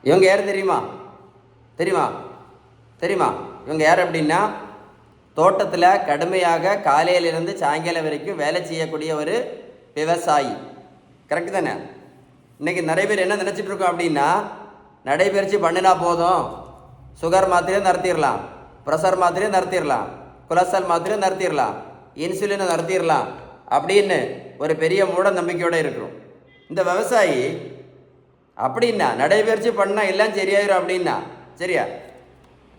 இவங்க யார் தெரியுமா? தெரியுமா? தெரியுமா? இவங்க யார் அப்படின்னா, தோட்டத்தில் கடுமையாக காலையிலிருந்து சாயங்காலம் வரைக்கும் வேலை செய்யக்கூடிய ஒரு விவசாயி. கரெக்டு தானே? இன்றைக்கி நிறைய பேர் என்ன நினச்சிட்டு இருக்கோம் அப்படின்னா, நடைபயிற்சி பண்ணினா போதும், சுகர் மாத்திரையும் நிறுத்திடலாம், ப்ரெஷர் மாத்திரையும் நிறுத்திடலாம், கொலஸ்ட்ரால் மாத்திரையும் நிறுத்திடலாம், இன்சுலினை நிறுத்திடலாம் அப்படின்னு ஒரு பெரிய மூட நம்பிக்கையோடு இருக்கிறோம். இந்த விவசாயி அப்படின்னா நடைபயிற்சி பண்ணால் எல்லாம் சரியாயிரும் அப்படின்னா, சரியா?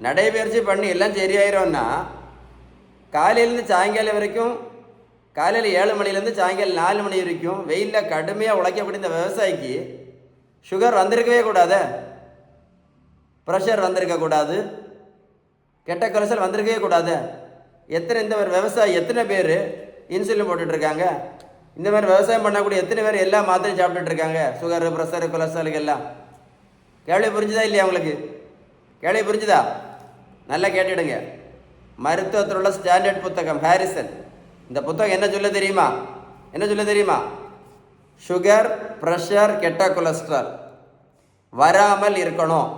நடைபயிற்சி பண்ணி எல்லாம் சரியாயிரும்னா காலையிலேருந்து சாயங்காலம் வரைக்கும், காலையில் 7 மணிலேருந்து சாயங்காலம் 4 மணி வரைக்கும் வெயிலில் கடுமையாக உழைக்கக்கூடிய இந்த விவசாயிக்கு சுகர் வந்திருக்கவே கூடாது, ப்ரெஷர் வந்திருக்கக்கூடாது, கெட்ட கொலஸ்ட்ரால் வந்திருக்கவே கூடாது. இந்த மாதிரி விவசாயி எத்தனை பேர் இன்சுலின் போட்டுட்ருக்காங்க? இந்த மாதிரி விவசாயம் பண்ணக்கூடிய எத்தனை பேர் எல்லா மாத்திரையும் சாப்பிட்டுட்ருக்காங்க, சுகரு, ப்ரெஷரு, கொலஸ்ட்ராலுக்கு எல்லாம்? கேள்வி புரிஞ்சுதா இல்லையா உங்களுக்கு? கேள்வி புரிஞ்சுதா? நல்லா கேட்டுடுங்க. மருத்துவத்தில் உள்ள ஸ்டாண்டர்ட் புத்தகம் ஹாரிசன், இந்த புத்தகம் என்ன சொல்ல தெரியுமா? என்ன சொல்ல தெரியுமா? சுகர், ப்ரெஷர், கெட்ட கொலஸ்ட்ரால் வராமல் இருக்கணும்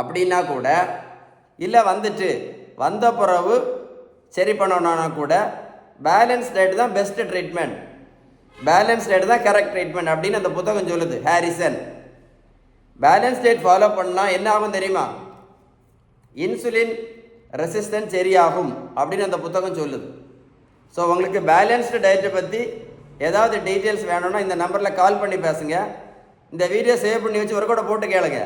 அப்படின்னா கூட, இல்லை வந்துட்டு வந்த பிறகு சரி பண்ணணும்னா கூட, பேலன்ஸ் டயட் தான் பெஸ்ட் ட்ரீட்மெண்ட், பேலன்ஸ் டயட் தான் கரெக்ட் ட்ரீட்மெண்ட் அப்படின்னு அந்த புத்தகம் சொல்லுது, ஹாரிசன். பேலன்ஸ் டயட் ஃபாலோ பண்ணால் என்ன ஆகும் தெரியுமா? இன்சுலின் ரெசிஸ்டன்ஸ் சரியாகும் அப்படின்னு அந்த புத்தகம் சொல்லுது. ஸோ உங்களுக்கு பேலன்ஸ்டு டயட்டை பற்றி ஏதாவது டீட்டெயில்ஸ் வேணும்னா இந்த நம்பரில் கால் பண்ணி பேசுங்க. இந்த வீடியோ சேவ் பண்ணி வச்சு ஒரு கூட போட்டு கேளுங்க.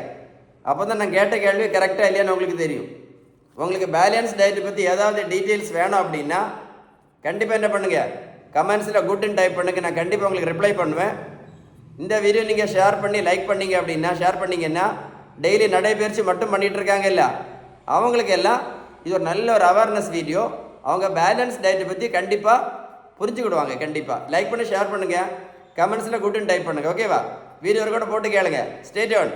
அப்போ தான் நான் கேட்ட கேள்வி கரெக்டாக இல்லையான்னு உங்களுக்கு தெரியும். உங்களுக்கு பேலன்ஸ் டயட்டை பற்றி ஏதாவது டீட்டெயில்ஸ் வேணும் அப்படின்னா கண்டிப்பாக என்ன பண்ணுங்கள், கமெண்ட்ஸில் குட்னு டைப் பண்ணுங்கள். நான் கண்டிப்பாக உங்களுக்கு ரிப்ளை பண்ணுவேன். இந்த வீடியோ நீங்கள் ஷேர் பண்ணி லைக் பண்ணிங்க அப்படின்னா, ஷேர் பண்ணிங்கன்னா டெய்லி நடைபயிற்சி மட்டும் பண்ணிகிட்ருக்காங்க இல்லை, அவங்களுக்கு எல்லாம் இது ஒரு நல்ல ஒரு அவேர்னஸ் வீடியோ. அவங்க பேலன்ஸ் டயட்டை பற்றி கண்டிப்பாக புரிஞ்சுக்கிடுவாங்க. கண்டிப்பாக லைக் பண்ணி ஷேர் பண்ணுங்கள், கமெண்ட்ஸில் குட்னு டைப் பண்ணுங்கள். ஓகேவா? வீடியோ கூட போட்டு கேளுங்க. Stay tuned.